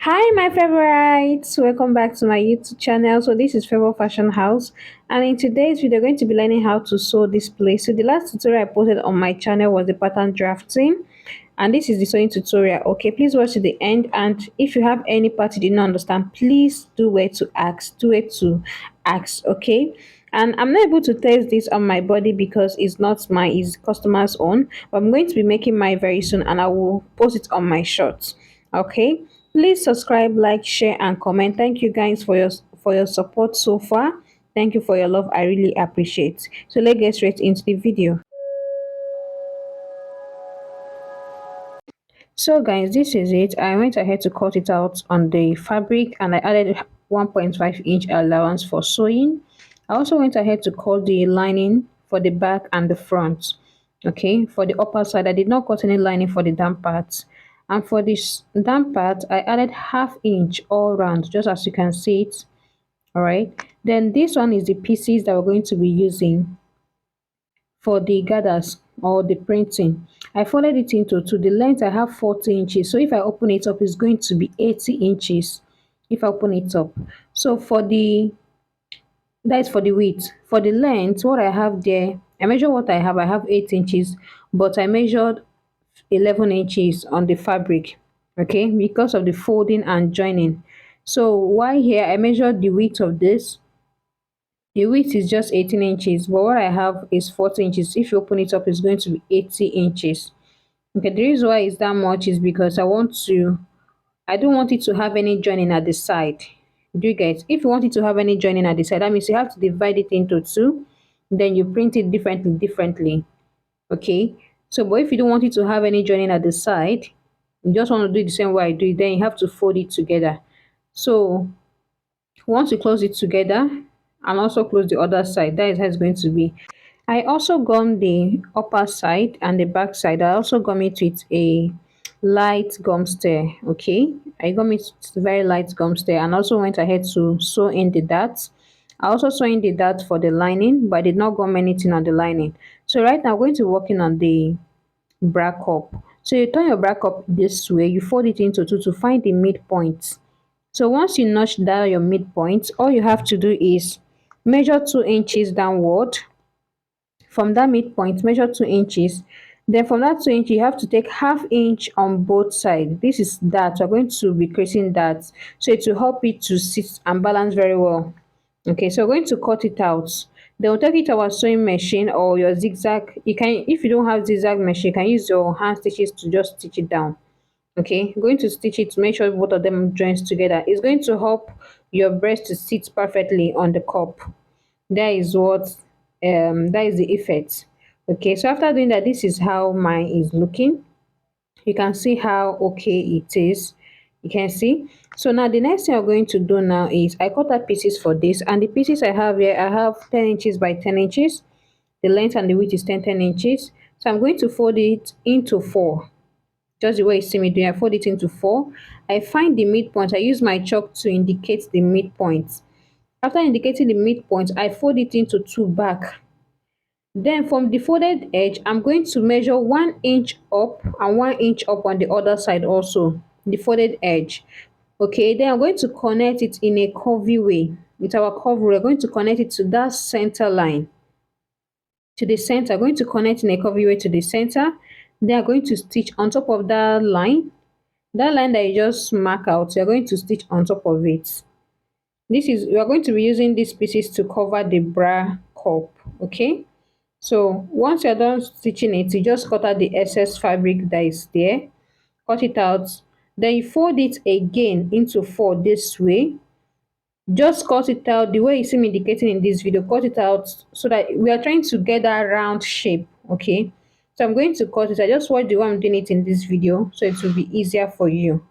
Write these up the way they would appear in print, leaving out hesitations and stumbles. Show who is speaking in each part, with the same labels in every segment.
Speaker 1: Hi, my favorites! Welcome back to my YouTube channel. So this is Favor Fashion House, and in today's video, we're going to be learning how to sew this place. So the last tutorial I posted on my channel was the pattern drafting, and this is the sewing tutorial. Okay, please watch to the end. And if you have any part you did not understand, please do where to ask. Do where to ask. Okay. And I'm not able to test this on my body because it's not my it's customer's own. But I'm going to be making mine very soon, and I will post it on my shorts. Okay, please subscribe, like, share, and comment. Thank you guys for your support so far. Thank you for your love. I really appreciate. So let's get straight into the video. So guys, this is it. I went ahead to cut it out on the fabric, and I added 1.5 inch allowance for sewing. I also went ahead to cut the lining for the back and the front. Okay, for the upper side I did not cut any lining for the down parts, and for this down part I added half inch all round, just as you can see it. All right, then this one is the pieces that we're going to be using for the gathers or the printing. I folded it into two. The length I have 40 inches, so if I open it up it's going to be 80 inches if I open it up. So for the that is for the width. For the length, what I have there, I measure what I have 8 inches, but I measured 11 inches on the fabric, okay, because of the folding and joining. So why here I measured the width of this. The width is just 18 inches, but what I have is 40 inches. If you open it up, it's going to be 80 inches. Okay, the reason why it's that much is because I don't want it to have any joining at the side. Do you get? If you want it to have any joining at the side, that means you have to divide it into two, then you print it differently. Okay. So, but if you don't want it to have any joining at the side, you just want to do it the same way I do it, then you have to fold it together. So once you close it together and also close the other side, that is how it's going to be. I also gum the upper side and the back side. I also gum it with a light gum stir. Okay, I gum it with very light gum stir, and also went ahead to sew in the darts. I also sew in the dart for the lining, but I did not gum anything on the lining. So right now I'm going to be working on the bra cup. So you turn your bra cup this way, you fold it into two to find the midpoint. So once you notch down your midpoint, all you have to do is measure 2 inches downward. From that midpoint, measure 2 inches. Then from that 2 inch, you have to take half inch on both sides. This is that. We're going to be creasing that. So it will help it to sit and balance very well. Okay, so we're going to cut it out. Then we'll take it to our sewing machine or your zigzag. You can, if you don't have zigzag machine, you can use your hand stitches to just stitch it down. Okay, going to stitch it to make sure both of them joins together. It's going to help your breast to sit perfectly on the cup. That is what that is the effect. Okay, so after doing that, this is how mine is looking. You can see how okay it is. You can see. So now the next thing I'm going to do now is I cut out pieces for this, and the pieces I have here, I have 10 inches by 10 inches. The length and the width is 10 inches. So I'm going to fold it into four, just the way you see me doing. I fold it into four. I find the midpoint. I use my chalk to indicate the midpoint. After indicating the midpoint, I fold it into two back. Then from the folded edge, I'm going to measure 1 inch up and 1 inch up on the other side also, the folded edge. Okay, then I'm going to connect it in a curvy way. With our curve, we're going to connect it to that center line. To the center, I'm going to connect in a curvy way to the center. Then I'm going to stitch on top of that line. That line that you just mark out, you're going to stitch on top of it. This is, we are going to be using these pieces to cover the bra cup. Okay, so once you're done stitching it, you just cut out the excess fabric that is there, cut it out, then you fold it again into four this way. Just cut it out the way you see me indicating in this video. Cut it out so that we are trying to get that round shape. Okay, so I'm going to cut it. I just watch the way I'm doing it in this video so it will be easier for you.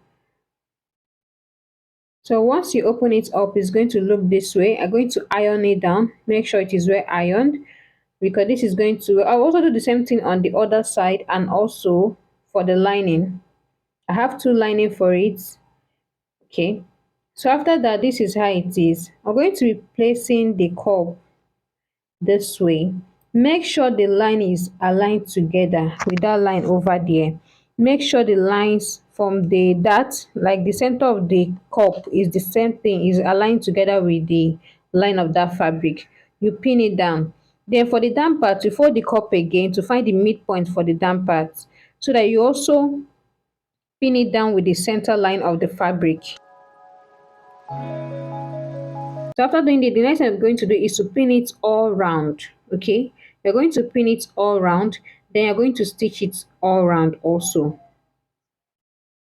Speaker 1: So once you open it up, it's going to look this way. I'm going to iron it down. Make sure it is well ironed, because this is going to, I'll also do the same thing on the other side and also for the lining. I have two lining for it. Okay, so after that, this is how it is. I'm going to be placing the curve this way. Make sure the line is aligned together with that line over there. make sure the lines from the dart, like the center of the cup is the same thing, is aligned together with the line of that fabric. You pin it down. Then for the down part, you fold the cup again to find the midpoint for the down part, so that you also pin it down with the center line of the fabric. So after doing it, the next thing I'm going to do is to pin it all round. Okay, you're going to pin it all round, then you're going to stitch it all round also.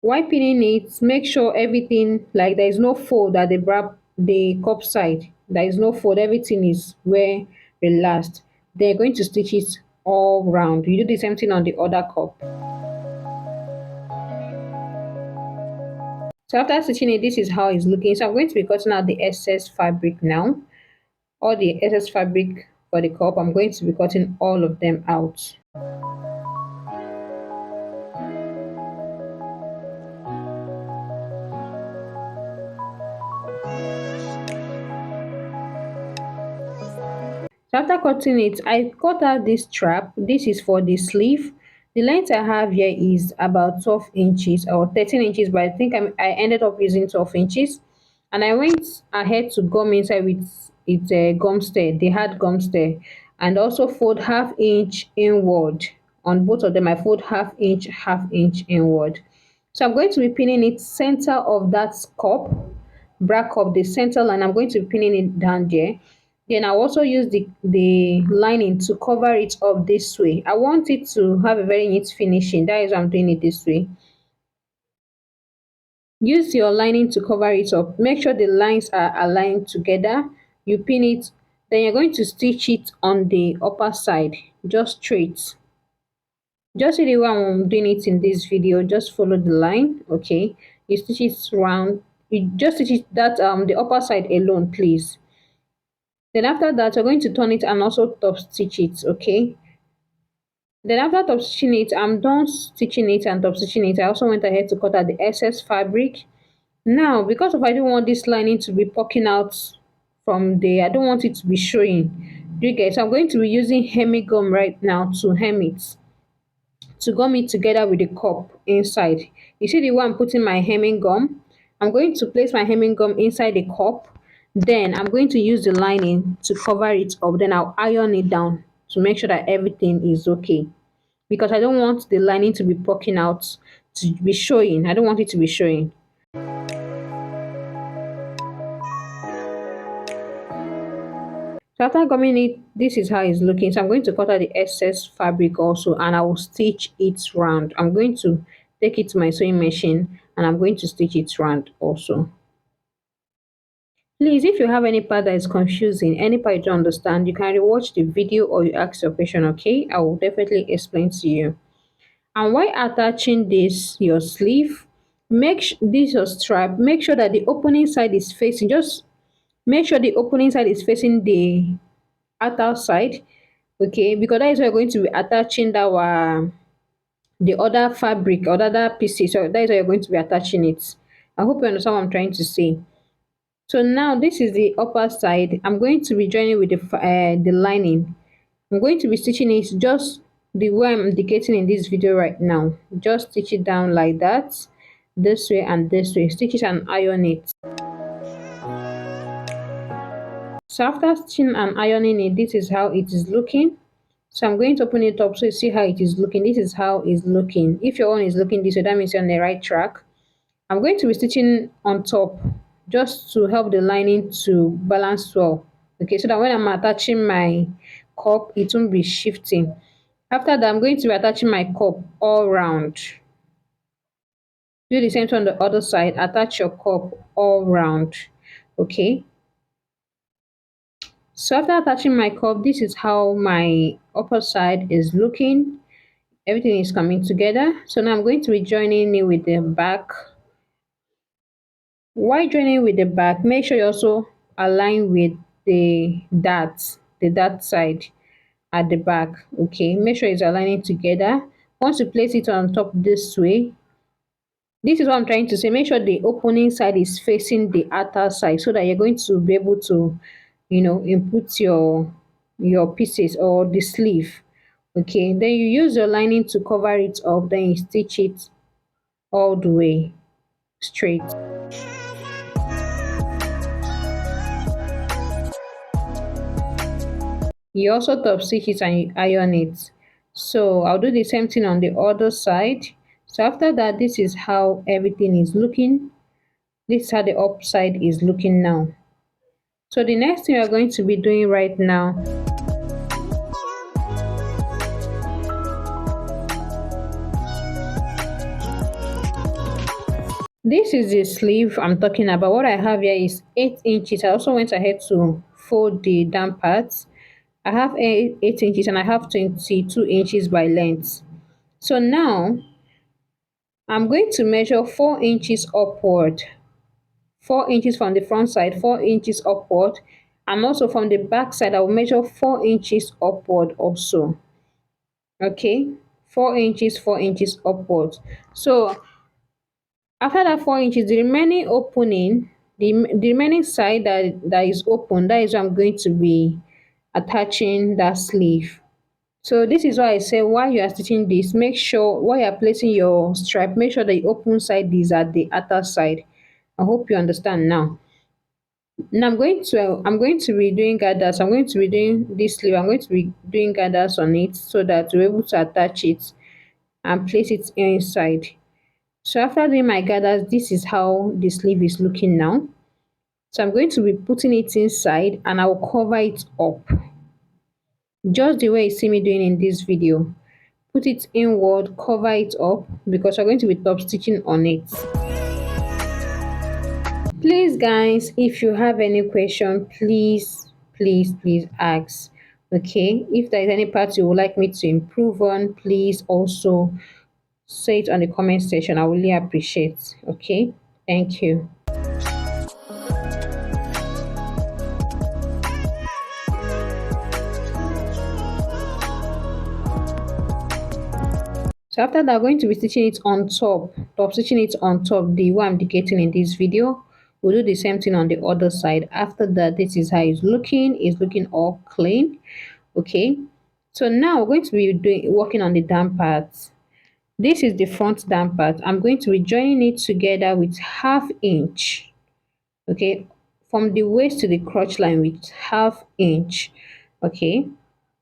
Speaker 1: While pinning it, make sure everything, like there is no fold at the cup side. There is no fold, everything is where relaxed. Then you're going to stitch it all round. You do the same thing on the other cup. So after stitching it, this is how it's looking. So I'm going to be cutting out the excess fabric now. All the excess fabric for the cup, I'm going to be cutting all of them out. So after cutting it, I cut out this strap. This is for the sleeve. The length I have here is about 12 inches or 13 inches, but I think I ended up using 12 inches. And I went ahead to gum inside with its gum stain. They had gum stain. And also fold half-inch inward. On both of them, I fold half inch inward. So I'm going to be pinning it center of that cup, back of the center line. I'm going to be pinning it down there. Then I'll also use the lining to cover it up this way. I want it to have a very neat finishing. That is why I'm doing it this way. Use your lining to cover it up. Make sure the lines are aligned together. You pin it. Then you're going to stitch it on the upper side, just straight. Just see the way I'm doing it in this video. Just follow the line. Okay. You stitch it round. You just stitch it that the upper side alone, please. Then after that, you're going to turn it and also top stitch it, okay? Then after top stitching it, I'm done stitching it and top stitching it. I also went ahead to cut out the excess fabric. Now, because of I don't want this lining to be poking out from there, I don't want it to be showing. Do you get? So I'm going to be using hemming gum right now to hem it, to gum it together with the cup inside. You see the way I'm putting my hemming gum? I'm going to place my hemming gum inside the cup. Then I'm going to use the lining to cover it up. Then I'll iron it down to make sure that everything is okay. Because I don't want the lining to be poking out, to be showing. I don't want it to be showing. So after gumming it, this is how it's looking. So I'm going to cut out the excess fabric also, and I will stitch it round. I'm going to take it to my sewing machine and I'm going to stitch it round also. Please, if you have any part that is confusing, any part you don't understand, you can rewatch the video or you ask your question, okay? I will definitely explain to you. And while attaching this, your sleeve, this your strap, make sure that the opening side is facing, just make sure the opening side is facing the outer side, okay? Because that is where you're going to be attaching the other fabric or the other pieces. So that is where you're going to be attaching it. I hope you understand what I'm trying to say. So now this is the upper side. I'm going to be joining with the lining. I'm going to be stitching it just the way I'm indicating in this video right now. Just stitch it down like that, this way and this way. Stitch it and iron it. So after stitching and ironing it, this is how it is looking. So I'm going to open it up so you see how it is looking. This is how it's looking. If your own is looking this way, that means you're on the right track. I'm going to be stitching on top just to help the lining to balance well. Okay, so that when I'm attaching my cup, it won't be shifting. After that, I'm going to be attaching my cup all round. Do the same thing on the other side. Attach your cup all round. Okay. So after attaching my cup, this is how my upper side is looking. Everything is coming together. So now I'm going to be joining it with the back. While joining with the back, make sure you also align with the dart side at the back. Okay, make sure it's aligning together. Once you place it on top this way, this is what I'm trying to say. Make sure the opening side is facing the outer side so that you're going to be able to, input your pieces or the sleeve. Okay, then you use your lining to cover it up, then you stitch it all the way straight. You also top stitch it and you iron it. So I'll do the same thing on the other side. So after that, this is how everything is looking. This is how the upside is looking now. So the next thing we're going to be doing right now, this is the sleeve I'm talking about. What I have here is 8 inches. I also went ahead to fold the down parts. I have 8 inches and I have 22 inches by length. So now I'm going to measure 4 inches upward. 4 inches from the front side, 4 inches upward, and also from the back side I will measure 4 inches upward also. Okay, 4 inches, 4 inches upward. So after that 4 inches, the remaining opening, the remaining side that is open, that is where I'm going to be attaching that sleeve. So this is why I say while you are stitching this, make sure while you are placing your stripe, make sure the open side is at the outer side. I hope you understand now. Now I'm going to be doing gathers. I'm going to be doing this sleeve. I'm going to be doing gathers on it so that we're able to attach it and place it inside. So after doing my gathers, this is how the sleeve is looking now. So I'm going to be putting it inside and I will cover it up. Just the way you see me doing in this video. Put it inward, cover it up because we're going to be top stitching on it. Please guys, if you have any question, please ask. Okay, if there is any part you would like me to improve on, please also say it on the comment section. I really appreciate. Okay, thank you. So after that, I'm going to be stitching it on top stitching it on top, the one I'm indicating in this video. We'll do the same thing on the other side. After that, this is how it's looking. It's looking all clean. Okay, so now we're going to be working on the down part. This is the front down part. I'm going to be joining it together with half inch. Okay, from the waist to the crotch line with half inch. Okay,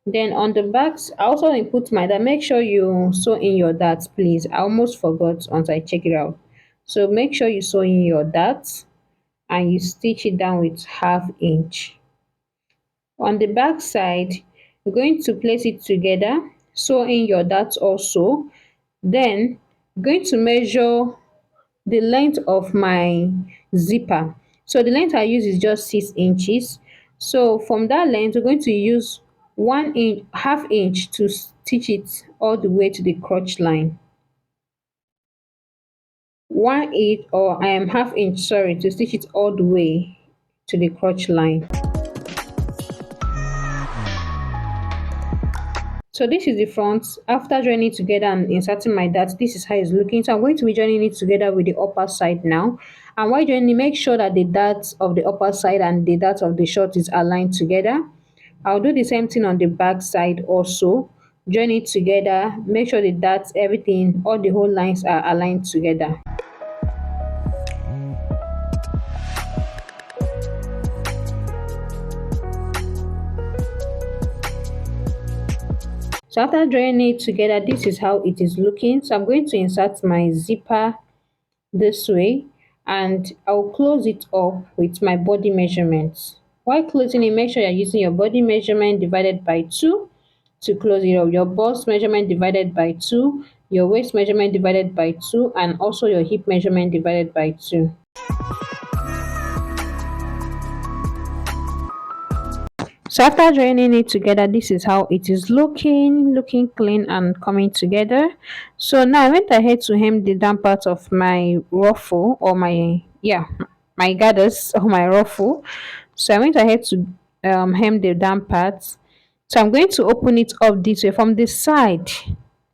Speaker 1: then on the backs, I also input my dart. Make sure you sew in your darts, please. I almost forgot once I check it out. So make sure you sew in your darts and you stitch it down with half inch. On the back side, you're going to place it together, sew in your darts also. Then I'm going to measure the length of my zipper. So the length I use is just 6 inches. So from that length, we're going to use 1 inch, half inch to stitch it all the way to the crotch line. 1 inch or I am half inch, sorry, to stitch it all the way to the crotch line. So this is the front. After joining it together and inserting my dart, this is how it's looking. So I'm going to be joining it together with the upper side now. And while joining, make sure that the dart of the upper side and the dart of the short is aligned together. I'll do the same thing on the back side also. Join it together. Make sure the darts, everything, all the whole lines are aligned together. So after joining it together, this is how it is looking. So I'm going to insert my zipper this way and I'll close it up with my body measurements. While closing it, make sure you're using your body measurement divided by 2 to close it up. Your bust measurement divided by 2, your waist measurement divided by 2, and also your hip measurement divided by 2. So after joining it together, this is how it is looking clean and coming together. So now I went ahead to hem the down part of my ruffle or my gathers or my ruffle. So I went ahead to hem the down part. So I'm going to open it up this way from the side.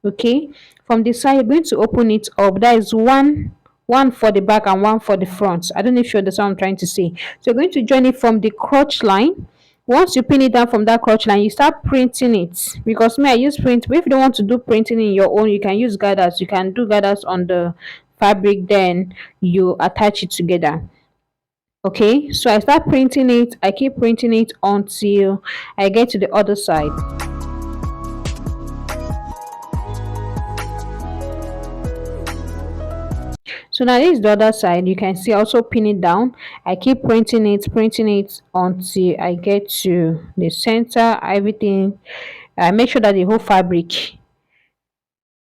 Speaker 1: Okay, from the side you're going to open it up. That is one for the back and one for the front. I don't know if you understand what I'm trying to say. So you're going to join it from the crotch line. Once you pin it down from that crotch line, you start printing it, because me I use print, but if you don't want to do printing in your own, you can use gathers. You can do gathers on the fabric, then you attach it together. Okay, so I start printing it, I keep printing it until I get to the other side. So now this is the other side. You can see also pin it down. I keep printing it until I get to the center. Everything, I make sure that the whole fabric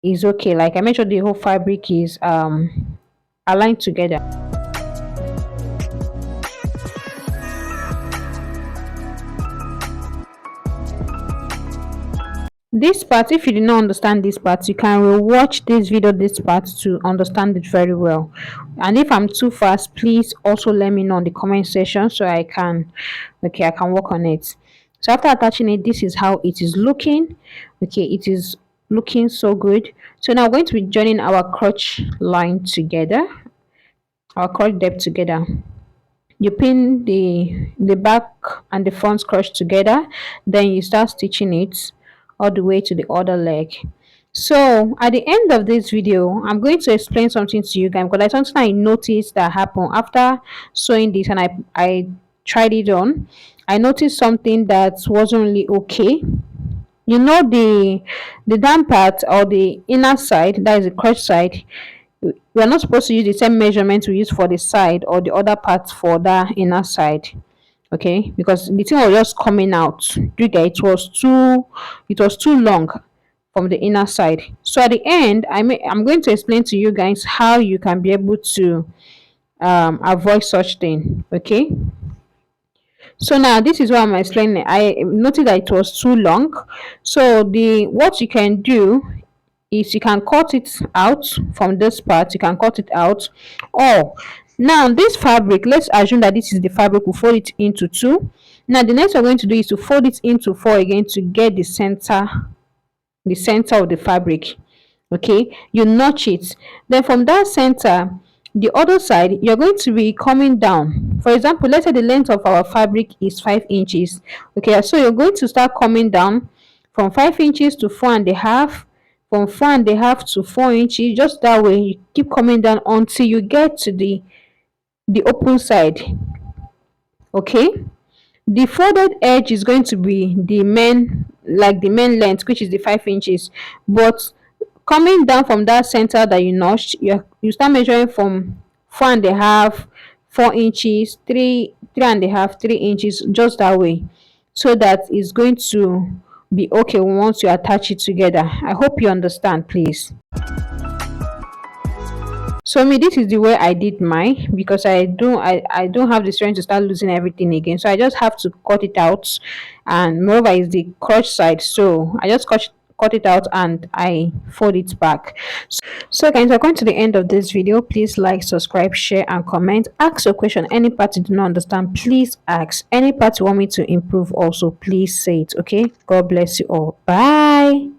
Speaker 1: is okay. Like I make sure the whole fabric is aligned together. This part, if you did not understand this part, you can rewatch this video, this part, to understand it very well. And if I'm too fast, please also let me know in the comment section so I can, okay, I can work on it. So after attaching it, this is how it is looking. Okay, it is looking so good. So now we're going to be joining our crotch line together, our crotch depth together. You pin the back and the front crotch together, then you start stitching it all the way to the other leg. So at the end of this video, I'm going to explain something to you guys, because that's something I noticed that happened after sewing this, and I tried it on. I noticed something that wasn't really okay. You know, the down part, or the inner side, that is the crotch side, we are not supposed to use the same measurement we use for the side or the other part for that inner side. Okay, because the thing was just coming out. You get, it was too long from the inner side. So at the end, I'm going to explain to you guys how you can be able to avoid such thing. Okay, so now this is what I'm explaining. I noticed that it was too long. So the what you can do is you can cut it out from this part. You can cut it out. Or now this fabric, let's assume that this is the fabric. We fold it into two. Now the next we're going to do is to fold it into four again to get the center of the fabric. Okay, you notch it, then from that center, the other side, you're going to be coming down. For example, let's say the length of our fabric is 5 inches. Okay, so you're going to start coming down from 5 inches to 4.5, from 4.5 to 4 inches. Just that way, you keep coming down until you get to the open side. Okay, the folded edge is going to be the main, like the main length, which is the 5 inches. But coming down from that center that you notched, you start measuring from 4.5, 4 inches, 3.5, 3 inches, just that way, so that it's going to be okay once you attach it together. I hope you understand, please. So me, this is the way I did mine, because I don't have the strength to start losing everything again. So I just have to cut it out, and moreover is the crotch side. So I just cut it out and I fold it back. So guys, we're going to the end of this video. Please like, subscribe, share, and comment. Ask your question. Any part you do not understand, please ask. Any part you want me to improve also, please say it. Okay, God bless you all. Bye.